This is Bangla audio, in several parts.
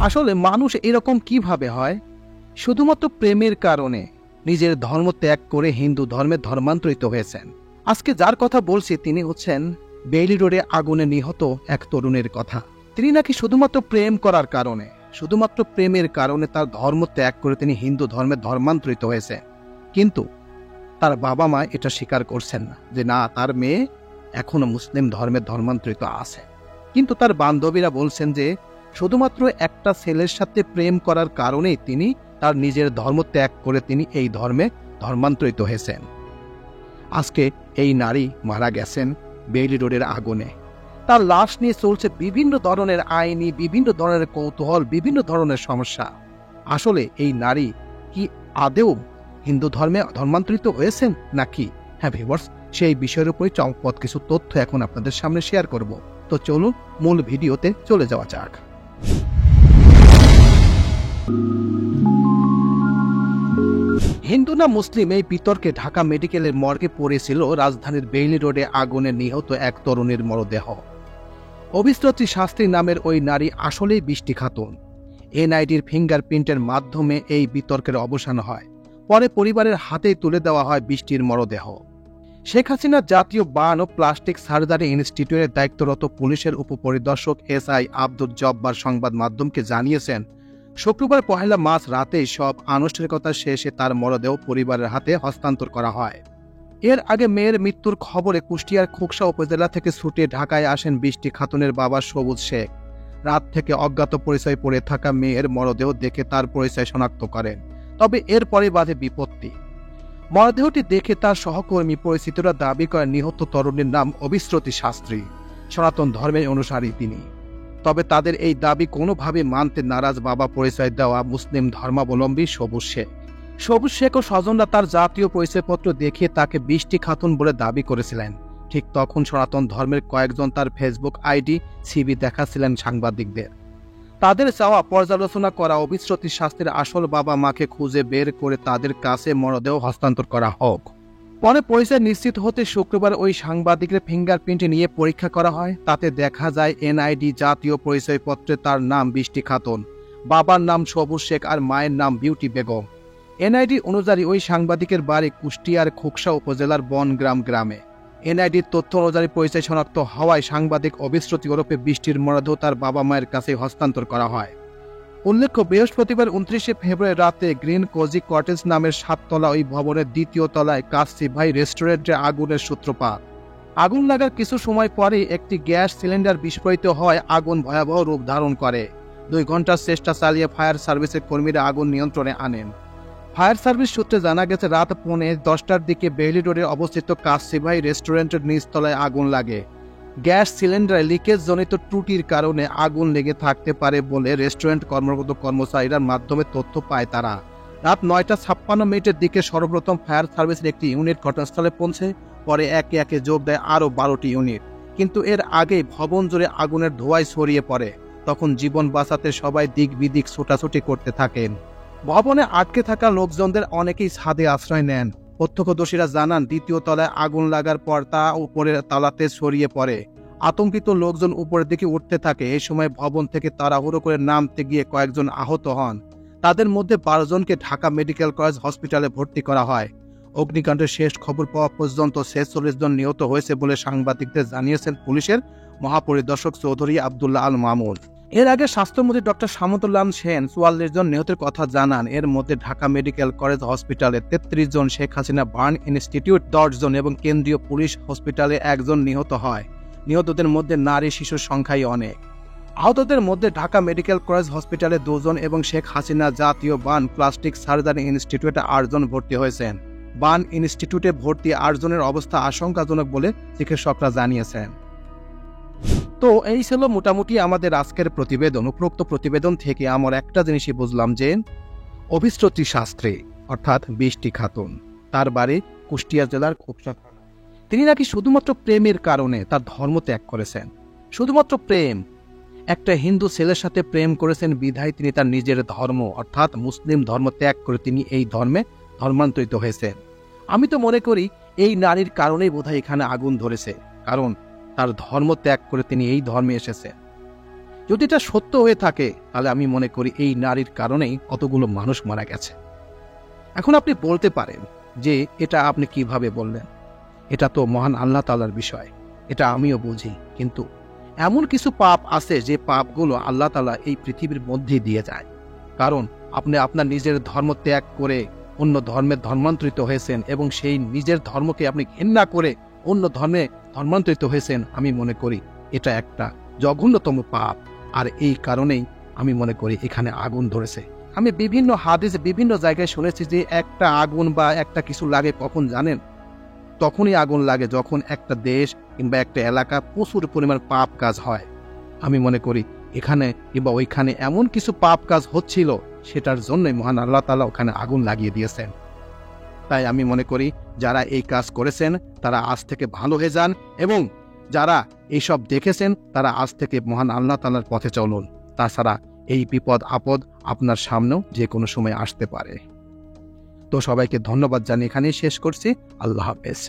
আসলে মানুষ এরকম কিভাবে হয়? শুধুমাত্র প্রেমের কারণে নিজের ধর্ম ত্যাগ করে হিন্দু ধর্মে ধর্মান্তরিত হয়েছেন। আজকে যার কথা বলছি তিনি হচ্ছেন বেইলি রোডে আগুনে নিহত এক তরুণের কথা। তিনি নাকি শুধুমাত্র প্রেম করার কারণে, শুধুমাত্র প্রেমের কারণে তার ধর্ম ত্যাগ করে তিনি হিন্দু ধর্মে ধর্মান্তরিত হয়েছে। কিন্তু তার বাবা মা এটা স্বীকার করছেন না যে না, তার মেয়ে এখনো মুসলিম ধর্মে ধর্মান্তরিত আছে। কিন্তু তার বান্ধবীরা বলছেন যে শুধুমাত্র একটা ছেলের সাথে প্রেম করার কারণেই তিনি তার নিজের ধর্ম ত্যাগ করে তিনি এই ধর্মে ধর্মান্তরিত হয়েছেন। আজকে এই নারী মারা গেছেন বেইলি রোডের আগুনে। তার লাশ নিয়ে চলছে বিভিন্ন ধরনের আইনি, বিভিন্ন ধরনের কৌতূহল, বিভিন্ন ধরনের সমস্যা। আসলে এই নারী কি আদেও হিন্দু ধর্মে ধর্মান্তরিত হয়েছেন নাকি? হ্যাঁ ভিউয়ার্স, সেই বিষয়ের উপরে চমকপ্রদ কিছু তথ্য এখন আপনাদের সামনে শেয়ার করব। তো চলুন মূল ভিডিওতে চলে যাওয়া যাক। হিন্দু না মুসলিম এই বিতর্কে ঢাকা মেডিকেলের মর্গে পড়েছিল রাজধানীর বেইলি রোডে আগুনে নিহত এক তরুণীর মরদেহ। অভিশ্রতী শাস্ত্রী নামের ওই নারী আসলেই বৃষ্টি খাতুন। এনআইডির ফিঙ্গারপ্রিন্টের মাধ্যমে এই বিতর্কের অবসান হয়। পরে পরিবারের হাতেই তুলে দেওয়া হয় বৃষ্টির মরদেহ। শেখ হাসিনা জাতীয় বার্ন ও প্লাস্টিক সার্জারি ইনস্টিটিউটের দায়িত্বরত পুলিশের উপপরিদর্শক এসআই আব্দুল জব্বার সংবাদ মাধ্যমকে জানিয়েছেন, শুক্রবার 1 মার্চ রাতেই সব আনুষ্ঠানিকতা শেষে তার মরদেহ পরিবারের হাতে হস্তান্তর করা হয়। এর আগে মেয়ের মৃত্যুর খবরে কুষ্টিয়ার খোকসা উপজেলা থেকে ছুটে ঢাকায় আসেন বৃষ্টি খাতুনের বাবা সবুজ শেখ। রাত থেকে অজ্ঞাত পরিচয় পড়ে থাকা মেয়ের মরদেহ দেখে তার পরিচয় শনাক্ত করেন। তবে এরপরে বাধে বিপত্তি। মরদেহটি দেখে তার সহকর্মী পরিচিতরা দাবি করেন নিহত তরুণীর নাম অভিশ্রতী শাস্ত্রী, সনাতন ধর্মের অনুসারী তিনি। তবে তাদের এই দাবি কোনোভাবে মানতে নারাজ বাবা পরিচয় দেওয়া মুসলিম ধর্মাবলম্বী সবুজ শেখ। সবুজ শেখ ও স্বজনরা তার জাতীয় পরিচয়পত্র দেখিয়ে তাকে বৃষ্টি খাতুন বলে দাবি করেছিলেন। ঠিক তখন সনাতন ধর্মের কয়েকজন তার ফেসবুক আইডি ছবি দেখাচ্ছিলেন সাংবাদিকদের। তাদের চাওয়া পর্যালোচনা করা অভিশ্রতী শাস্ত্রীর আসল বাবা মাকে খুঁজে বের করে তাদের কাছে মরদেহ হস্তান্তর করা হোক। পরে পরিচয় নিশ্চিত হতে শুক্রবার ওই সাংবাদিকের ফিঙ্গারপ্রিন্ট নিয়ে পরীক্ষা করা হয়। তাতে দেখা যায় এনআইডি জাতীয় পরিচয়পত্রে তার নাম বৃষ্টি খাতুন, বাবার নাম সবুজ শেখ আর মায়ের নাম বিউটি বেগম। এনআইডি অনুযায়ী ওই সাংবাদিকের বাড়ি কুষ্টিয়ার খোকসা উপজেলার বনগ্রাম গ্রামে। এনআইডির তথ্য অনুযায়ী পরিচয় শনাক্ত হওয়ায় সাংবাদিক অভিশ্রতী ওরফে বৃষ্টির মরদেহ তার বাবা মায়ের কাছে হস্তান্তর করা হয়। উল্লেখ্য, বৃহস্পতিবার 29 ফেব্রুয়ারি রাতে গ্রিন কোজি কটেজ নামের 7 তলা ওই ভবনের 2য় তলায় কাশি ভাই রেস্টুরেন্টে আগুনের সূত্রপাত। আগুন লাগার কিছু সময় পরে একটি গ্যাস সিলিন্ডার বিস্ফোরিত হয়, আগুন ভয়াবহ রূপ ধারণ করে। 2 ঘন্টার চেষ্টা চালিয়ে ফায়ার সার্ভিসের কর্মীরা আগুন নিয়ন্ত্রণে আনেন। ফায়ার সার্ভিস সূত্রে জানা গেছে রাত 10:15টার দিকে বেইলি রোডে অবস্থিত কাশি ভাই রেস্টুরেন্টের নিচতলায় আগুন লাগে। গ্যাস সিলিন্ডারে লিকেজ জনিত ত্রুটির কারণে আগুন লেগে থাকতে পারে বলে রেস্টুরেন্ট কর্মরত কর্মচারীর মাধ্যমে তথ্য পায় তারা। রাত 9:56 দিকে সর্বপ্রথম ফায়ার সার্ভিসের একটি ইউনিট ঘটনাস্থলে পৌঁছে, পরে একে একে যোগ দেয় আরও 12টি ইউনিট। কিন্তু এর আগেই ভবন জুড়ে আগুনের ধোঁয়ায় ছড়িয়ে পড়ে। তখন জীবন বাঁচাতে সবাই দিক বিদিক ছোটাছুটি করতে থাকেন। ভবনে আটকে থাকা লোকজনদের অনেকেই ছাদে আশ্রয় নেন। প্রত্যক্ষদর্শীরা জানান 2য় তলায় আগুন লাগার পর তা উপরের তলাতে ছড়িয়ে পড়ে। আতঙ্কিত লোকজন উপরের দিকে উঠতে থাকে। এই সময় ভবন থেকে তাড়াহুড়ো করে নামতে গিয়ে কয়েকজন আহত হন। তাদের মধ্যে 12 জনকে ঢাকা মেডিকেল কলেজ হসপিটালে ভর্তি করা হয়। অগ্নিকাণ্ডের শেষ খবর পাওয়া পর্যন্ত 46 জন নিহত হয়েছে বলে সাংবাদিকদের জানিয়েছেন পুলিশের মহাপরিদর্শক চৌধুরী আব্দুল্লাহ আল মামুন। এর আগে স্বাস্থ্যমন্ত্রী ডক্টর সামতুল্লাহ সেন 44 জন নিহতের কথা জানান। এর মধ্যে ঢাকা মেডিকেল কলেজ হসপিটালে 33 জন, শেখ হাসিনা বার্ন ইনস্টিটিউট 10 জন এবং কেন্দ্রীয় পুলিশ হসপিটালে 1 জন নিহত হয়। নিহতদের মধ্যে নারী শিশুর সংখ্যাই অনেক। আহতদের মধ্যে ঢাকা মেডিকেল কলেজ হসপিটালে 2 জন এবং শেখ হাসিনা জাতীয় বার্ন প্লাস্টিক সার্জারি ইনস্টিটিউটে 8 জন ভর্তি হয়েছেন। বার্ন ইনস্টিটিউটে ভর্তি 8 জনের অবস্থা আশঙ্কাজনক বলে চিকিৎসকরা জানিয়েছেন। তো এই ছিল মোটামুটি আমাদের আজকের প্রতিবেদন। উপরোক্ত প্রতিবেদন থেকে আমার একটা জিনিসই বুঝলাম যে অভিশ্রতী শাস্ত্রী অর্থাৎ বৃষ্টি খাতুন, তার বাড়ি কুষ্টিয়া জেলার খোকসা। তিনি নাকি শুধুমাত্র প্রেমের কারণে তার ধর্ম ত্যাগ করেছেন। শুধুমাত্র প্রেম, একটা হিন্দু ছেলের সাথে প্রেম করেছেন বিধায় তিনি তার নিজের ধর্ম অর্থাৎ মুসলিম ধর্ম ত্যাগ করে তিনি এই ধর্মে ধর্মান্তরিত হয়েছেন। আমি তো মনে করি এই নারীর কারণেই বোধহয় এখানে আগুন ধরেছে, কারণ তার ধর্ম ত্যাগ করে তিনি এই ধর্মে এসেছেন। যদি এটা সত্য হয়ে থাকে তাহলে আমি মনে করি এই নারীর কারণেই কতগুলো মানুষ মারা গেছে। এখন আপনি বলতে পারেন যে এটা আপনি কিভাবে বললেন, এটা তো মহান আল্লাহ তাআলার বিষয়, এটা আমিও বুঝি, কিন্তু এমন কিছু পাপ আছে যে পাপগুলো আল্লাহ তাআলা এই পৃথিবীর মধ্যে দিয়ে যায়। কারণ আপনি আপনার নিজের ধর্ম ত্যাগ করে অন্য ধর্মের ধর্মান্তরিত হয়েছেন এবং সেই নিজের ধর্মকে আপনি ঘৃণা করে অন্য ধর্মে ধর্মান্তরিত হয়েছেন। আমি মনে করি এটা একটা জঘন্যতম পাপ, আর এই কারণেই আমি মনে করি এখানে আগুন ধরেছে। আমি বিভিন্ন হাদিসে বিভিন্ন জায়গায় শুনেছি যে একটা আগুন বা একটা কিছু লাগে কখন জানেন? তখনই আগুন লাগে যখন একটা দেশ কিংবা একটা এলাকা প্রচুর পরিমাণ পাপ কাজ হয়। আমি মনে করি এখানে কিংবা ওইখানে এমন কিছু পাপ কাজ হচ্ছিল, সেটার জন্যই মহান আল্লাহ তাআলা ওখানে আগুন লাগিয়ে দিয়েছেন। তাই আমি মনে করি যারা এই কাজ করেছেন তারা আজ থেকে ভালো হয়ে যান, এবং যারা এইসব দেখেছেন তারা আজ থেকে মহান আল্লাহ তাআলার পথে চলুন। তাছাড়া এই বিপদ আপদ আপনার সামনেও যে কোনো সময় আসতে পারে। তো সবাইকে ধন্যবাদ জানিয়ে এখানেই শেষ করছি। আল্লাহ হাফেজ।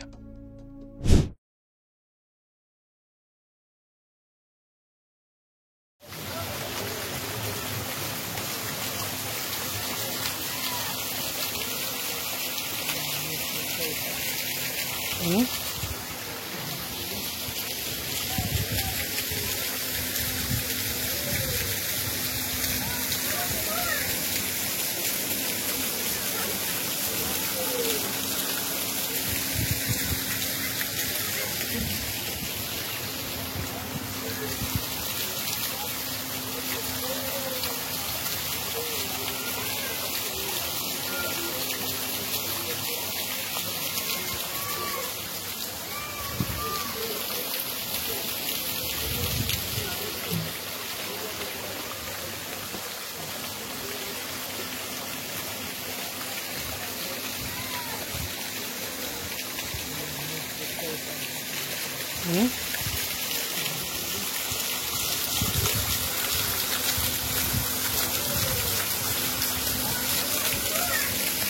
হুম